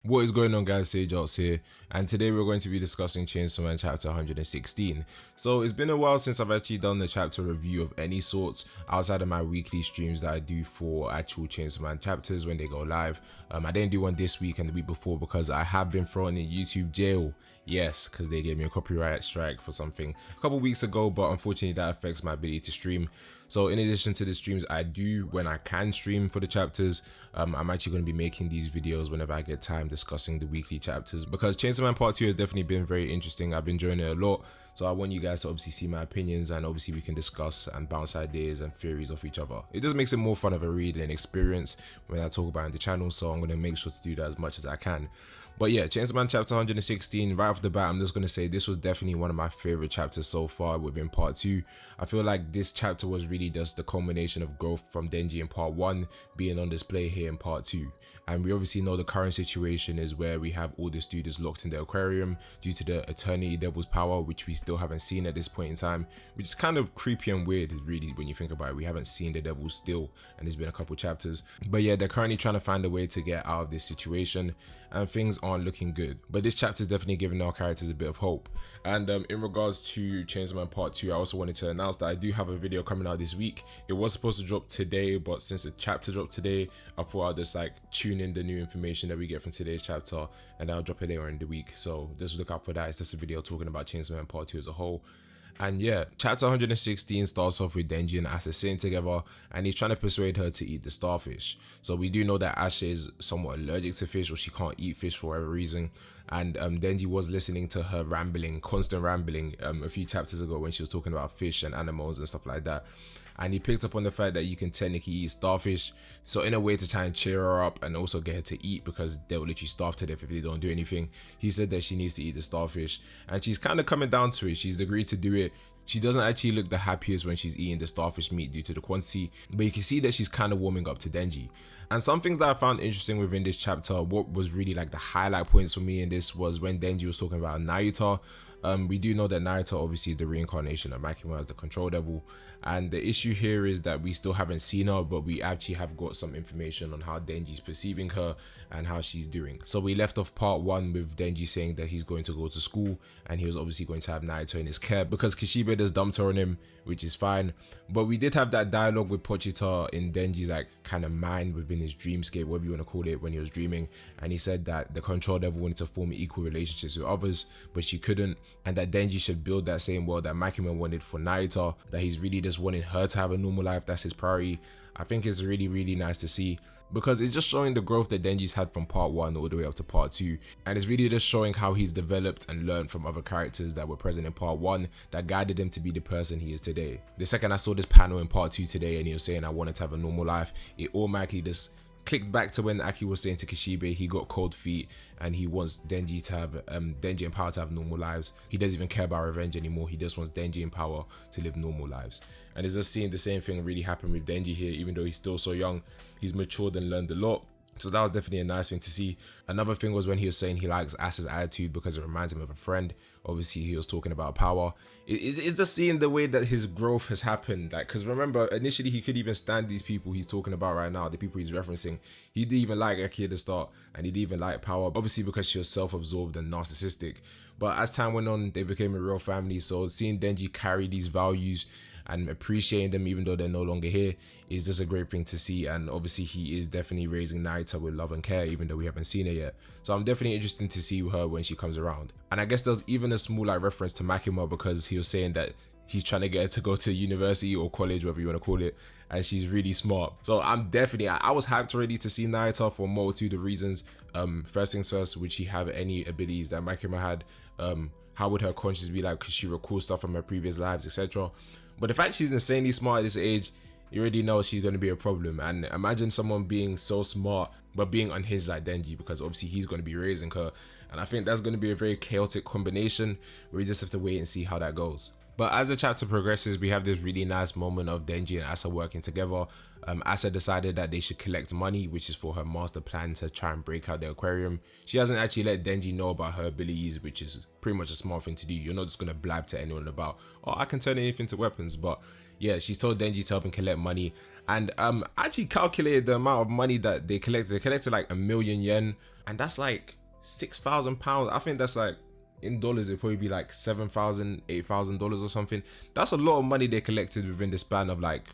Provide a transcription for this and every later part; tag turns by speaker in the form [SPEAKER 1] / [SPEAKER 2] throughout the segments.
[SPEAKER 1] What is going on, guys? SageArtz here, and today we're going to be discussing Chainsaw Man chapter 116. So it's been a while since I've actually done the chapter review of any sorts outside of my weekly streams that I do for actual Chainsaw Man chapters when they go live. I didn't do one this week and the week before because I have been thrown in YouTube jail. Yes, because they gave me a copyright strike for something a couple weeks ago, but unfortunately that affects my ability to stream. So in addition to the streams I do when I can stream for the chapters, I'm actually going to be making these videos whenever I get time discussing the weekly chapters, because Chainsaw Man Part 2 has definitely been very interesting. I've been enjoying it a lot, so I want you guys to obviously see my opinions, and obviously we can discuss and bounce ideas and theories off each other. It just makes it more fun of a read and experience when I talk about it on the channel, so I'm going to make sure to do that as much as I can. But yeah, Chainsaw Man chapter 116, right off the bat, I'm just going to say this was definitely one of my favorite chapters so far within part 2. I feel like this chapter was really just the culmination of growth from Denji in part 1 being on display here in part 2. And we obviously know the current situation is where we have all the students locked in the aquarium due to the Eternity Devil's power, which we still haven't seen at this point in time, which is kind of creepy and weird really when you think about it. We haven't seen the devil still, and it's been a couple chapters. But yeah, they're currently trying to find a way to get out of this situation, and things aren't looking good. But this chapter is definitely giving our characters a bit of hope. And in regards to Chainsaw Man Part 2, I also wanted to announce that I do have a video coming out this week. It was supposed to drop today, but since the chapter dropped today, I thought I'll just like tune in the new information that we get from today's chapter, and I'll drop it later in the week. So just look out for that. It's just a video talking about Chainsaw Man Part 2 as a whole. And yeah, chapter 116 starts off with Denji and Asa sitting together, and he's trying to persuade her to eat the starfish. So we do know that Asa is somewhat allergic to fish, or she can't eat fish for whatever reason. And Denji was listening to her rambling, constant rambling, a few chapters ago when she was talking about fish and animals and stuff like that. And he picked up on the fact that you can technically eat starfish. So in a way to try and cheer her up and also get her to eat, because they'll literally starve to death if they don't do anything, he said that she needs to eat the starfish. And she's kind of coming down to it. She's agreed to do it. She doesn't actually look the happiest when she's eating the starfish meat due to the quantity, but you can see that she's kind of warming up to Denji. And some things that I found interesting within this chapter, what was really like the highlight points for me in this, was when Denji was talking about Nayuta. We do know that Nayuta obviously is the reincarnation of Makima as the control devil, and the issue here is that we still haven't seen her, but we actually have got some information on how Denji's perceiving her and how she's doing. So we left off part 1 with Denji saying that he's going to go to school, and he was obviously going to have Nayuta in his care because Kishibe just dumped her on him, which is fine. But we did have that dialogue with Pochita in Denji's like kind of mind within his dreamscape, whatever you want to call it, when he was dreaming, and he said that the control devil wanted to form equal relationships with others, but she couldn't, and that Denji should build that same world that Makima wanted for Nayuta, that he's really just wanting her to have a normal life, that's his priority. I think it's really nice to see, because it's just showing the growth that Denji's had from part 1 all the way up to part 2, and it's really just showing how he's developed and learned from other characters that were present in part 1 that guided him to be the person he is today. The second I saw this panel in part 2 today and he was saying I wanted to have a normal life, it automatically just clicked back to when Aki was saying to Kishibe he got cold feet and he wants Denji to have Denji and Power to have normal lives. He doesn't even care about revenge anymore. He just wants Denji and Power to live normal lives. And it's just seeing the same thing really happen with Denji here. Even though he's still so young, he's matured and learned a lot. So that was definitely a nice thing to see. Another thing was when he was saying he likes Asa's attitude because it reminds him of a friend. Obviously he was talking about Power. It's just seeing the way that his growth has happened. Like, because remember, initially he could even stand these people he's talking about right now, the people he's referencing. He didn't even like Aki at the start, and he didn't even like Power, obviously because she was self-absorbed and narcissistic. But as time went on, they became a real family. So seeing Denji carry these values and appreciating them even though they're no longer here is just a great thing to see. And obviously he is definitely raising Nayuta with love and care even though we haven't seen her yet. So I'm definitely interested to see her when she comes around. And I guess there's even a small like reference to Makima, because he was saying that he's trying to get her to go to university or college, whatever you want to call it, and she's really smart. So I'm definitely, I was hyped already to see Nayuta for more to the reasons. First things first, would she have any abilities that Makima had? How would her conscience be like? Could she recall stuff from her previous lives, etc.? But the fact she's insanely smart at this age, you already know she's going to be a problem. And imagine someone being so smart but being unhinged like Denji, because obviously he's going to be raising her, and I think that's going to be a very chaotic combination. We just have to wait and see how that goes. But as the chapter progresses, we have this really nice moment of Denji and Asa working together. Asa decided that they should collect money, which is for her master plan to try and break out the aquarium. She hasn't actually let Denji know about her abilities, which is pretty much a smart thing to do. You're not just going to blab to anyone about, oh, I can turn anything to weapons, but yeah, she's told Denji to help him collect money. And actually calculated the amount of money that they collected. They collected like 1,000,000 yen, and that's like £6,000. I think that's like, in dollars, it'd probably be like $7,000, $8,000 or something. That's a lot of money they collected within the span of like,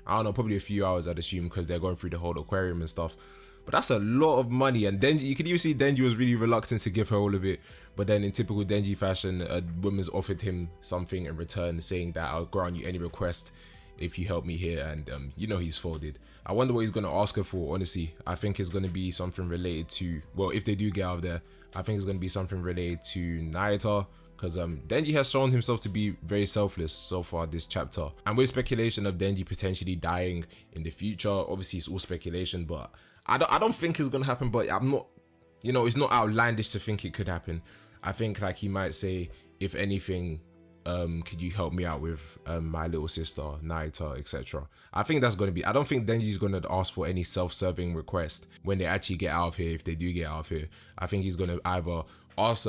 [SPEAKER 1] I don't know, probably a few hours, I'd assume, because they're going through the whole aquarium and stuff. But that's a lot of money, and Denji, you could even see Denji was really reluctant to give her all of it. But then in typical Denji fashion, a woman's offered him something in return, saying that I'll grant you any request if you help me here, and you know, he's folded. I wonder what he's going to ask her for, honestly. I think it's going to be something related to, well, if they do get out of there, I think it's going to be something related to Nayuta, because Denji has shown himself to be very selfless so far this chapter. And with speculation of Denji potentially dying in the future, obviously it's all speculation, but I don't think it's going to happen, but I'm not, you know, it's not outlandish to think it could happen. I think like he might say, if anything, could you help me out with my little sister, Nayuta, etc. I think that's going to be, I don't think Denji's going to ask for any self-serving request when they actually get out of here, if they do get out of here. I think he's going to either ask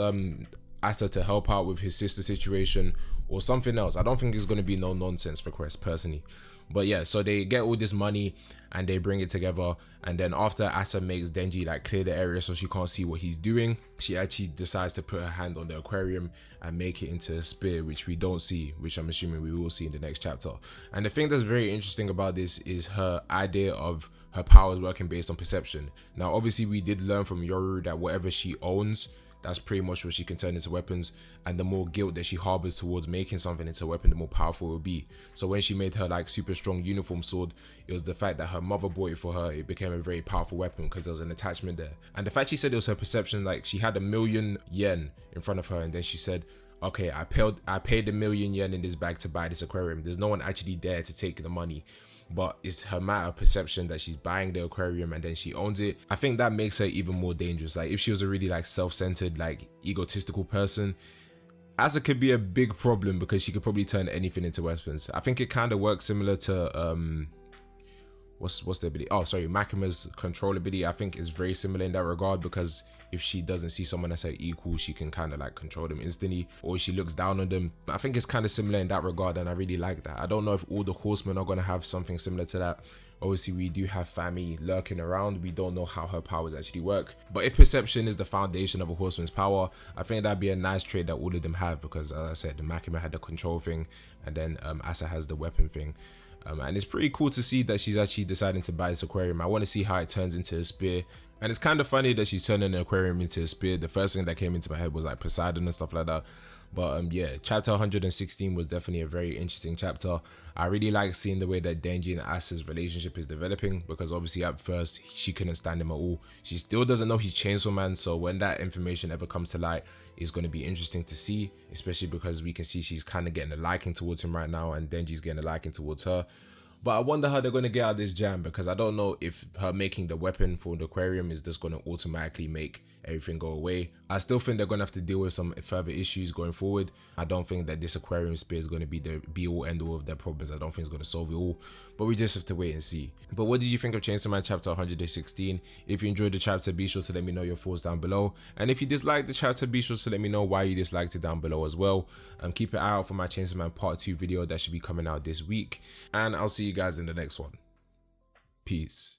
[SPEAKER 1] Asa to help out with his sister situation or something else. I don't think it's going to be no nonsense request personally. But yeah, so they get all this money and they bring it together, and then after Asa makes Denji like clear the area so she can't see what he's doing, she actually decides to put her hand on the aquarium and make it into a spear, which we don't see, which I'm assuming we will see in the next chapter. And the thing that's very interesting about this is her idea of her powers working based on perception. Now obviously we did learn from Yoru that whatever she owns, that's pretty much what she can turn into weapons, and the more guilt that she harbors towards making something into a weapon, the more powerful it will be. So when she made her like super strong uniform sword, it was the fact that her mother bought it for her, it became a very powerful weapon because there was an attachment there. And the fact she said it was her perception, like she had 1,000,000 yen in front of her, and then she said, okay, I paid 1,000,000 yen in this bag to buy this aquarium. There's no one actually there to take the money, but it's her matter of perception that she's buying the aquarium and then she owns it. I think that makes her even more dangerous. Like if she was a really like self-centered, like egotistical person, Asa could be a big problem because she could probably turn anything into weapons. I think it kind of works similar to what's the ability? Oh, sorry, Makima's control ability. I think is very similar in that regard, because if she doesn't see someone as her equal, she can kind of like control them instantly, or she looks down on them. I think it's kind of similar in that regard, and I really like that. I don't know if all the horsemen are going to have something similar to that. Obviously we do have Fami lurking around. We don't know how her powers actually work, but if perception is the foundation of a horseman's power, I think that'd be a nice trait that all of them have, because as I said, the Makima had the control thing, and then Asa has the weapon thing. And it's pretty cool to see that she's actually deciding to buy this aquarium. I want to see how it turns into a spear. And it's kind of funny that she's turning an aquarium into a spear. The first thing that came into my head was like Poseidon and stuff like that. But yeah, chapter 116 was definitely a very interesting chapter. I really like seeing the way that Denji and Asa's relationship is developing, because obviously at first she couldn't stand him at all. She still doesn't know he's Chainsaw Man, so when that information ever comes to light, it's going to be interesting to see, especially because we can see she's kind of getting a liking towards him right now, and Denji's getting a liking towards her. But I wonder how they're going to get out of this jam, because I don't know if her making the weapon for the aquarium is just going to automatically make everything go away. I still think they're going to have to deal with some further issues going forward. I don't think that this aquarium spear is going to be the be-all end-all of their problems. I don't think it's going to solve it all, but we just have to wait and see. But what did you think of Chainsaw Man chapter 116? If you enjoyed the chapter, be sure to let me know your thoughts down below. And if you disliked the chapter, be sure to let me know why you disliked it down below as well. Keep an eye out for my Chainsaw Man part 2 video that should be coming out this week. And I'll see you guys in the next one. Peace.